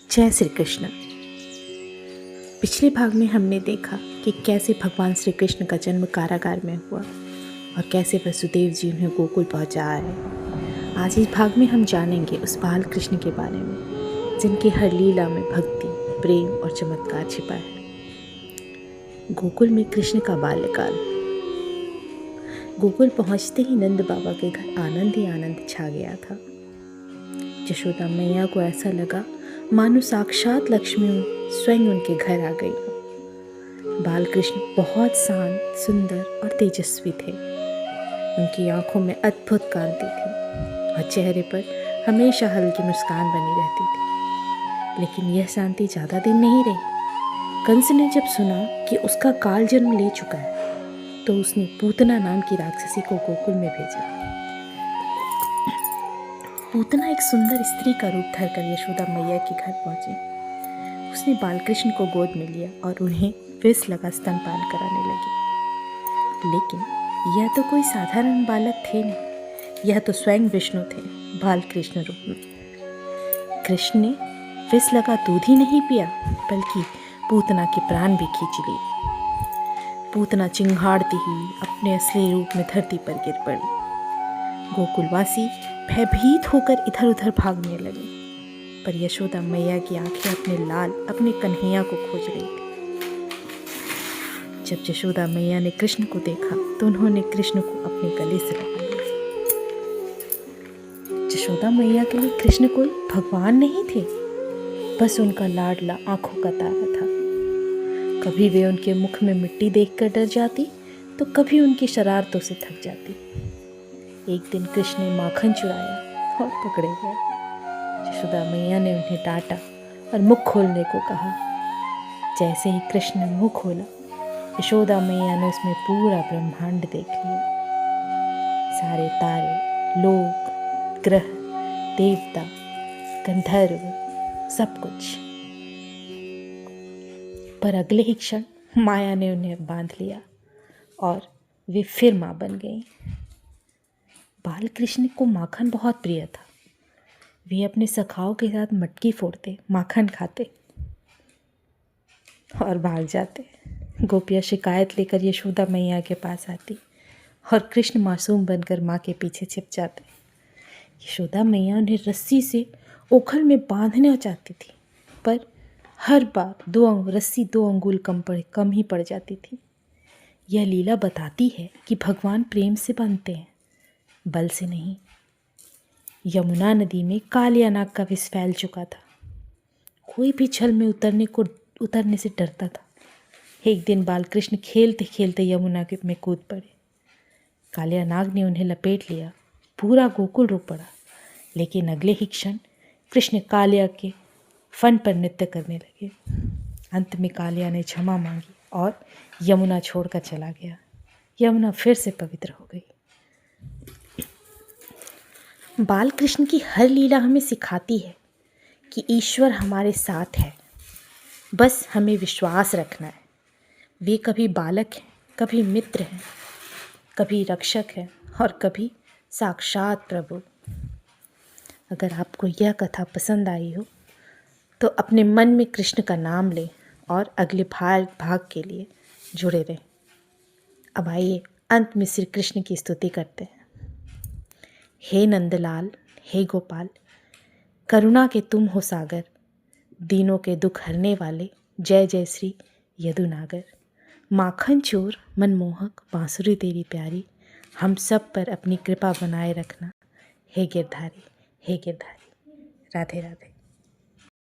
जय श्री कृष्ण। पिछले भाग में हमने देखा कि कैसे भगवान श्री कृष्ण का जन्म कारागार में हुआ और कैसे वसुदेव जी उन्हें गोकुल पहुंचा आए। आज इस भाग में हम जानेंगे उस बाल कृष्ण के बारे में जिनकी हर लीला में भक्ति, प्रेम और चमत्कार छिपा है। गोकुल में कृष्ण का बाल्यकाल। गोकुल पहुंचते ही नंद बाबा के घर आनंद ही आनंद छा गया था। यशोदा मैया को ऐसा लगा मानो साक्षात लक्ष्मी स्वयं उनके घर आ गई हो। बालकृष्ण बहुत शांत, सुंदर और तेजस्वी थे। उनकी आंखों में अद्भुत कांति थी और चेहरे पर हमेशा हल्की मुस्कान बनी रहती थी। लेकिन यह शांति ज़्यादा दिन नहीं रही। कंस ने जब सुना कि उसका काल जन्म ले चुका है तो उसने पूतना नाम की राक्षसी को गोकुल में भेजा। पूतना एक सुंदर स्त्री का रूप धरकर यशोदा मैया के घर पहुंची। उसने बालकृष्ण को गोद में लिया और उन्हें विष लगा स्तनपान कराने लगी। लेकिन यह तो कोई साधारण बालक थे नहीं, यह तो स्वयं विष्णु थे, बालकृष्ण रूप में। कृष्ण ने विष लगा दूध ही नहीं पिया बल्कि पूतना के प्राण भी खींच लिए। पूतना चिंघाड़ती हुई अपने असली रूप में धरती पर गिर पड़ी। गोकुलवासी भयभीत होकर इधर उधर भागने लगे, पर यशोदा मैया की आंखें अपने कन्हैया को खोज रही थी। जब यशोदा मैया ने कृष्ण को देखा तो उन्होंने कृष्ण को अपने गले से लगा लिया। यशोदा मैया के लिए कृष्ण कोई भगवान नहीं थे, बस उनका लाडला आंखों का तारा था। कभी वे उनके मुख में मिट्टी देखकर डर जाती तो कभी उनकी शरारतों से थक जाती। एक दिन कृष्ण ने माखन चुराया और पकड़े गए। यशोदा मैया ने उन्हें डांटा और मुख खोलने को कहा। जैसे ही कृष्ण ने मुंह खोला, यशोदा मैया ने उसमें पूरा ब्रह्मांड देख लिया। सारे तारे, लोक, ग्रह, देवता, गंधर्व, सब कुछ। पर अगले ही क्षण माया ने उन्हें बांध लिया और वे फिर मां बन गईं। बालकृष्ण को माखन बहुत प्रिय था। वे अपने सखाओं के साथ मटकी फोड़ते, माखन खाते और भाग जाते। गोपियाँ शिकायत लेकर यशोदा मैया के पास आती और कृष्ण मासूम बनकर माँ के पीछे छिप जाते। यशोदा मैया उन्हें रस्सी से ओखल में बांधना चाहती थी, पर हर बार रस्सी 2 अंगुल कम ही पड़ जाती थी। यह लीला बताती है कि भगवान प्रेम से बांधते हैं, बल से नहीं। यमुना नदी में कालिया नाग का विष फैल चुका था। कोई भी छल में उतरने से डरता था। एक दिन बालकृष्ण खेलते खेलते यमुना में कूद पड़े। कालिया नाग ने उन्हें लपेट लिया। पूरा गोकुल रो पड़ा। लेकिन अगले ही क्षण कृष्ण कालिया के फन पर नृत्य करने लगे। अंत में कालिया ने क्षमा मांगी और यमुना छोड़कर चला गया। यमुना फिर से पवित्र हो गई। बालकृष्ण की हर लीला हमें सिखाती है कि ईश्वर हमारे साथ है, बस हमें विश्वास रखना है। वे कभी बालक हैं, कभी मित्र हैं, कभी रक्षक हैं और कभी साक्षात प्रभु। अगर आपको यह कथा पसंद आई हो तो अपने मन में कृष्ण का नाम लें और अगले भाग के लिए जुड़े रहें। अब आइए अंत में श्री कृष्ण की स्तुति करते हैं। हे नंदलाल, हे गोपाल, करुणा के तुम हो सागर, दीनों के दुख हरने वाले, जय जय श्री यदुनागर। माखन चोर मनमोहक बांसुरी तेरी प्यारी, हम सब पर अपनी कृपा बनाए रखना, हे गिरधारी, हे गिरधारी। राधे राधे।